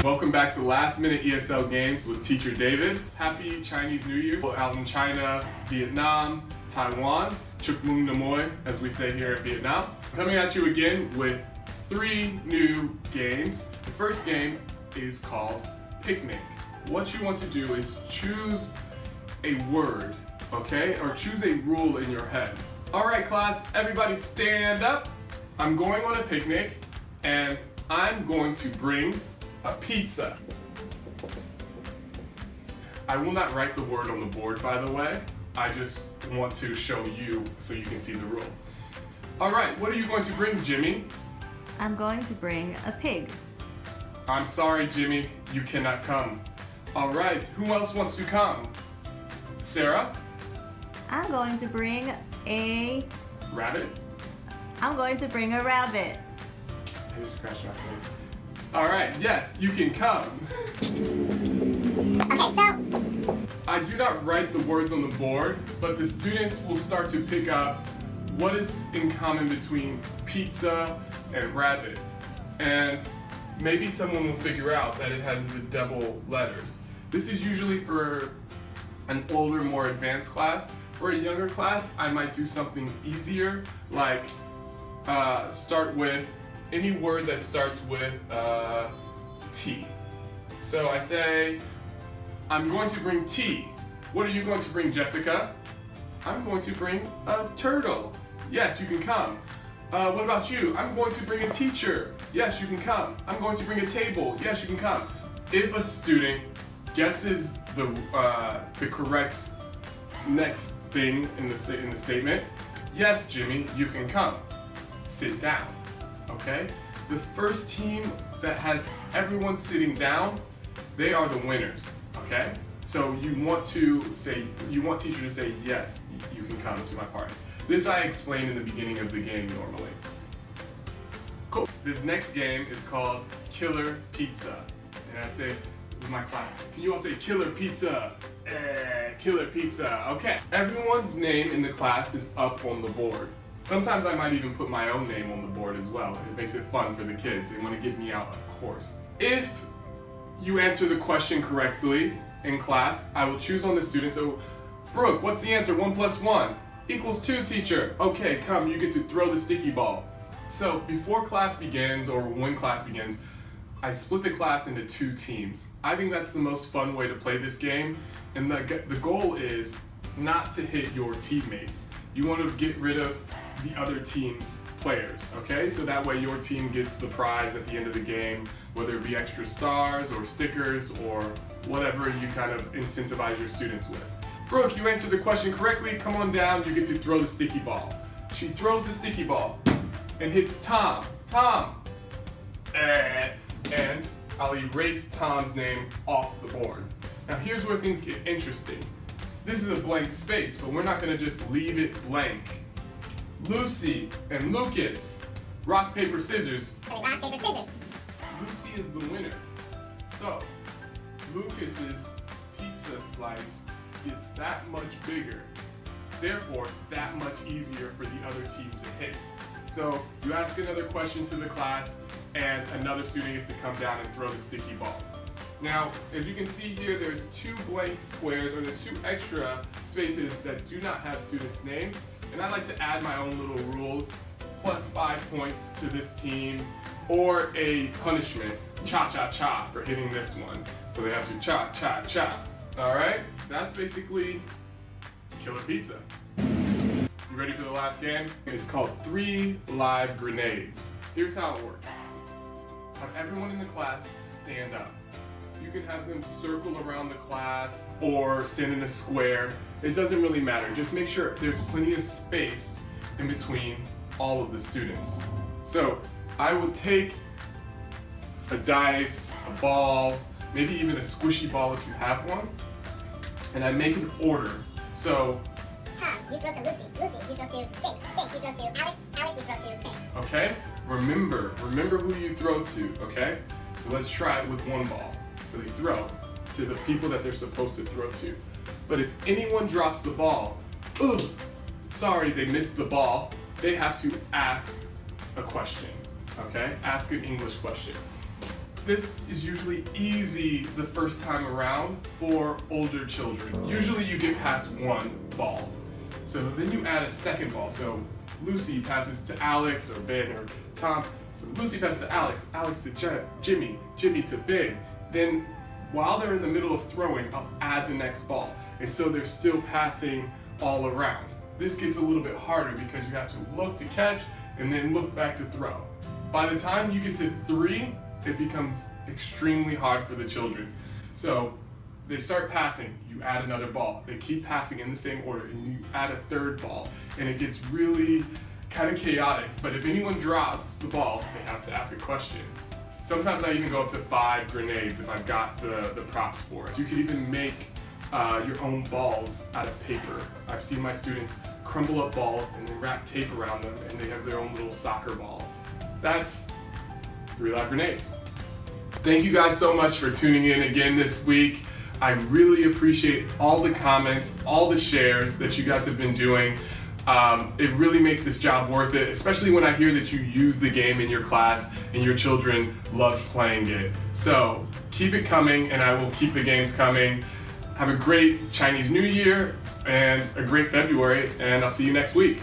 Welcome back to Last Minute ESL Games with Teacher David. Happy Chinese New Year out in China, Vietnam, Taiwan. Chúc mừng năm mới, as we say here in Vietnam. Coming at you again with 3 new games. The first game is called Picnic. What you want to do is choose a word, okay? Or choose a rule in your head. All right, class, everybody stand up. I'm going on a picnic and I'm going to bring a pizza. I will not write the word on the board, by the way. I just want to show you so you can see the rule. All right, what are you going to bring, Jimmy? I'm going to bring a pig. I'm sorry, Jimmy, you cannot come. All right, who else wants to come? Sarah? I'm going to bring a... Rabbit? I'm going to bring a rabbit. I just scratched my face. All right, yes, you can come. Okay, so I do not write the words on the board, but the students will start to pick up what is in common between pizza and rabbit. And maybe someone will figure out that it has the double letters. This is usually for an older, more advanced class. For a younger class, I might do something easier, like start with any word that starts with T. So I say, I'm going to bring tea. What are you going to bring, Jessica? I'm going to bring a turtle. Yes, you can come. What about you? I'm going to bring a teacher. Yes, you can come. I'm going to bring a table. Yes, you can come. If a student guesses the correct next thing in the statement, yes, Jimmy, you can come. Sit down. Okay? The first team that has everyone sitting down, they are the winners. Okay? So you want teacher to say, yes, you can come to my party. This I explained in the beginning of the game normally. Cool. This next game is called Killer Pizza. And I say with my class, can you all say Killer Pizza? Killer Pizza. Okay. Everyone's name in the class is up on the board. Sometimes I might even put my own name on the board as well. It makes it fun for the kids. They want to get me out, of course. If you answer the question correctly in class, I will choose on the student. So, Brooke, what's the answer? 1 + 1 = 2, teacher. Okay, come, you get to throw the sticky ball. So before class begins, or when class begins, I split the class into 2 teams. I think that's the most fun way to play this game. And the goal is not to hit your teammates. You want to get rid of the other team's players, okay? So that way your team gets the prize at the end of the game, whether it be extra stars or stickers or whatever you kind of incentivize your students with. Brooke, you answered the question correctly. Come on down, you get to throw the sticky ball. She throws the sticky ball and hits Tom. Tom! And I'll erase Tom's name off the board. Now here's where things get interesting. This is a blank space, but we're not gonna just leave it blank. Lucy and Lucas, rock, paper, scissors. rock, paper, scissors. Lucy is the winner. So, Lucas's pizza slice gets that much bigger. Therefore, that much easier for the other team to hit. So, you ask another question to the class, and another student gets to come down and throw the sticky ball. Now, as you can see here, there's 2 blank squares, or there's 2 extra spaces that do not have students' names. And I like to add my own little rules, plus 5 points to this team, or a punishment, cha-cha-cha, for hitting this one. So they have to cha-cha-cha. All right, that's basically Killer Pizza. You ready for the last game? It's called 3 Live Grenades. Here's how it works. Have everyone in the class stand up. You can have them circle around the class or stand in a square. It doesn't really matter. Just make sure there's plenty of space in between all of the students. So I will take a dice, a ball, maybe even a squishy ball if you have one, and I make an order. So Tom, you throw to Lucy. Lucy, you throw to Jake. Jake, you throw to Alex. Alex, you throw to me. okay, remember who you throw to, okay? So let's try it with 1 ball. So they throw to the people that they're supposed to throw to. But if anyone drops the ball, sorry, they missed the ball, they have to ask a question, okay? Ask an English question. this is usually easy the first time around for older children. Usually you get past one ball. So then you add a second ball. So Lucy passes to Alex or Ben or Tom. So Lucy passes to Alex, Alex to Jimmy, Jimmy to Ben. Then while they're in the middle of throwing, I'll add the next ball. And so they're still passing all around. This gets a little bit harder because you have to look to catch and then look back to throw. By the time you get to 3, it becomes extremely hard for the children. So they start passing, you add another ball. They keep passing in the same order and you add a third ball. And it gets really kind of chaotic. But if anyone drops the ball, they have to ask a question. Sometimes I even go up to 5 grenades if I've got the props for it. You could even make your own balls out of paper. I've seen my students crumble up balls and then wrap tape around them and they have their own little soccer balls. That's 3 live grenades. Thank you guys so much for tuning in again this week. I really appreciate all the comments, all the shares that you guys have been doing. It really makes this job worth it, especially when I hear that you use the game in your class and your children loved playing it. So keep it coming and I will keep the games coming. Have a great Chinese New Year and a great February, and I'll see you next week.